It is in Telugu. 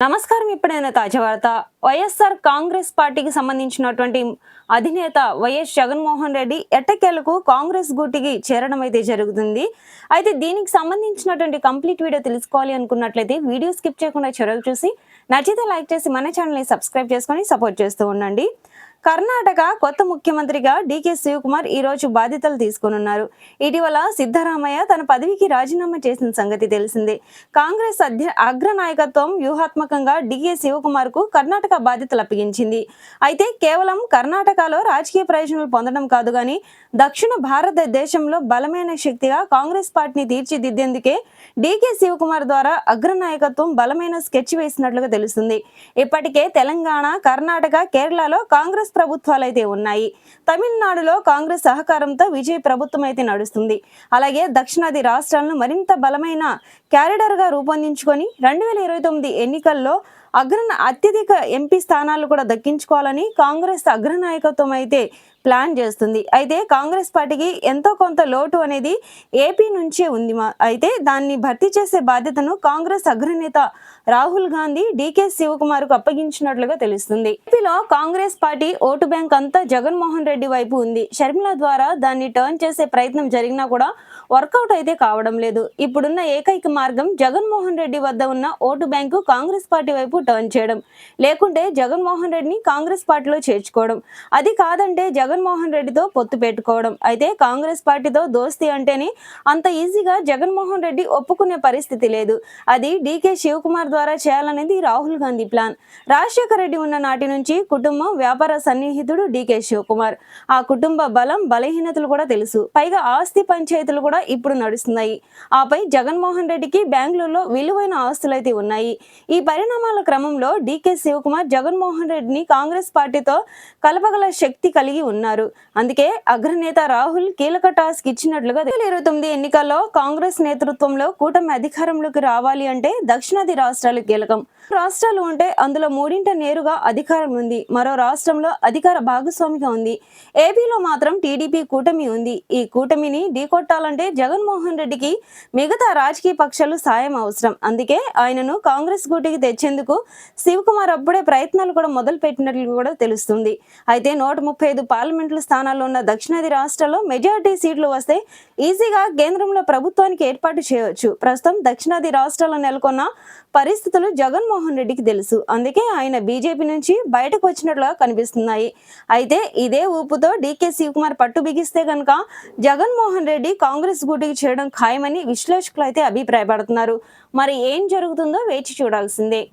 నమస్కారం. ఇప్పుడైన తాజా వార్త. వైఎస్ఆర్ కాంగ్రెస్ పార్టీకి సంబంధించినటువంటి అధినేత వైఎస్ జగన్మోహన్ రెడ్డి ఎట్టకేలకు కాంగ్రెస్ గూటికి చేరడం అయితే జరుగుతుంది. అయితే దీనికి సంబంధించినటువంటి కంప్లీట్ వీడియో తెలుసుకోవాలి అనుకున్నట్లయితే వీడియో స్కిప్ చేయకుండా చివరకు చూసి నచ్చితే లైక్ చేసి మన ఛానల్ని సబ్స్క్రైబ్ చేసుకొని సపోర్ట్ చేస్తూ ఉండండి. కర్ణాటక కొత్త ముఖ్యమంత్రిగా డీకే శివకుమార్ ఈ రోజు బాధ్యతలు తీసుకున్నారు. ఇటీవల సిద్ధరామయ్య తన పదవికి రాజీనామా చేసిన సంగతి తెలిసిందే. కాంగ్రెస్ అగ్ర నాయకత్వం వ్యూహాత్మకంగా డీకే శివకుమార్ కు కర్ణాటక బాధ్యతలు అప్పగించింది. అయితే కేవలం కర్ణాటకలో రాజకీయ ప్రయోజనాలు పొందడం కాదు గాని దక్షిణ భారతదేశంలో బలమైన శక్తిగా కాంగ్రెస్ పార్టీని తీర్చిదిద్దేందుకే డీకే శివకుమార్ ద్వారా అగ్ర నాయకత్వం బలమైన స్కెచ్ వేసినట్లుగా తెలుస్తుంది. ఇప్పటికే తెలంగాణ, కర్ణాటక, కేరళలో కాంగ్రెస్ ప్రభుత్వాలు అయితే ఉన్నాయి. తమిళనాడులో కాంగ్రెస్ సహకారంతో విజయ్ ప్రభుత్వం అయితే నడుస్తుంది. అలాగే దక్షిణాది రాష్ట్రాలను మరింత బలమైన క్యారిడర్ గా రూపొందించుకొని 2029 ఎన్నికల్లో అత్యధిక ఎంపీ స్థానాలు కూడా దక్కించుకోవాలని కాంగ్రెస్ అగ్రనాయకత్వం అయితే ప్లాన్ చేస్తుంది. అయితే కాంగ్రెస్ పార్టీకి ఎంతో కొంత లోటు అనేది ఏపీ నుంచే ఉంది. అయితే దాన్ని భర్తీ చేసే బాధ్యతను కాంగ్రెస్ అగ్రనేత రాహుల్ గాంధీ డీకే శివకుమార్ కు అప్పగించినట్లుగా తెలుస్తుంది. ఏపీలో కాంగ్రెస్ పార్టీ ఓటు బ్యాంక్ అంతా జగన్మోహన్ రెడ్డి వైపు ఉంది. షర్మిల ద్వారా దాన్ని టర్న్ చేసే ప్రయత్నం జరిగినా కూడా వర్కౌట్ అయితే కావడం లేదు. ఇప్పుడున్న ఏకైక మార్గం జగన్మోహన్ రెడ్డి వద్ద ఉన్న ఓటు బ్యాంకు కాంగ్రెస్ పార్టీ వైపు టర్న్ చేయడం, లేకుంటే జగన్మోహన్ రెడ్డిని కాంగ్రెస్ పార్టీలో చేర్చుకోవడం, అది కాదంటే జగన్మోహన్ రెడ్డితో పొత్తు పెట్టుకోవడం. అయితే కాంగ్రెస్ పార్టీతో దోస్తీ అంటేనే అంత ఈజీగా జగన్మోహన్ రెడ్డి ఒప్పుకునే పరిస్థితి లేదు. అది డీకే శివకుమార్ ద్వారా చేయాలనేది రాహుల్ గాంధీ ప్లాన్. రాజశేఖర రెడ్డి ఉన్న నాటి నుంచి కుటుంబం, వ్యాపార సన్నిహితుడు డీకే శివకుమార్. ఆ కుటుంబ బలం, బలహీనతలు కూడా తెలుసు. పైగా ఆస్తి పంచాయతీలు కూడా ఇప్పుడు నడుస్తున్నాయి. ఆపై జగన్మోహన్ రెడ్డికి బెంగళూరులో విలువైన ఆస్తులైతే ఉన్నాయి. ఈ పరిణామాల క్రమంలో డీకే శివకుమార్ జగన్మోహన్ రెడ్డిని కాంగ్రెస్ పార్టీతో కలపగల శక్తి కలిగి ఉన్నారు. అందుకే అగ్రనేత రాహుల్ కీలక టాస్క్ ఇచ్చినట్లుగా 2029 ఎన్నికల్లో కాంగ్రెస్ నేతృత్వంలో కూటమి అధికారంలోకి రావాలి అంటే దక్షిణాది రాష్ట్రాలు కీలకం. రాష్ట్రాలు ఉంటే అందులో 3 నేరుగా అధికారం ఉంది, మరో రాష్ట్రంలో అధికార భాగస్వామిగా ఉంది. ఏపీలో మాత్రం టీడీపీ కూటమి ఉంది. ఈ కూటమిని ఢీకొట్టాలంటే జగన్మోహన్ రెడ్డికి మిగతా రాజకీయ పక్షాలు సాయం అవసరం. అందుకే ఆయనను కాంగ్రెస్ గూటికి తెచ్చేందుకు శివకుమార్ అప్పుడే ప్రయత్నాలు కూడా మొదలు పెట్టినట్లు కూడా తెలుస్తుంది. అయితే 135 పార్లమెంట్ల స్థానాల్లో ఉన్న దక్షిణాది రాష్ట్రాల్లో మెజారిటీ సీట్లు వస్తే ఈజీగా కేంద్రంలో ప్రభుత్వానికి ఏర్పాటు చేయవచ్చు. ప్రస్తుతం దక్షిణాది రాష్ట్రాల్లో నెలకొన్న పరిస్థితులు జగన్మోహన్ రెడ్డికి తెలుసు. అందుకే ఆయన బీజేపీ నుంచి బయటకు వచ్చినట్లుగా కనిపిస్తున్నాయి. అయితే ఇదే ఊపుతో డీకే శివకుమార్ పట్టు బిగిస్తే కనుక జగన్మోహన్ రెడ్డి కాంగ్రెస్ గూటికి చేయడం ఖాయమని విశ్లేషకులు అయితే అభిప్రాయపడుతున్నారు. మరి ఏం జరుగుతుందో వేచి చూడాల్సిందే.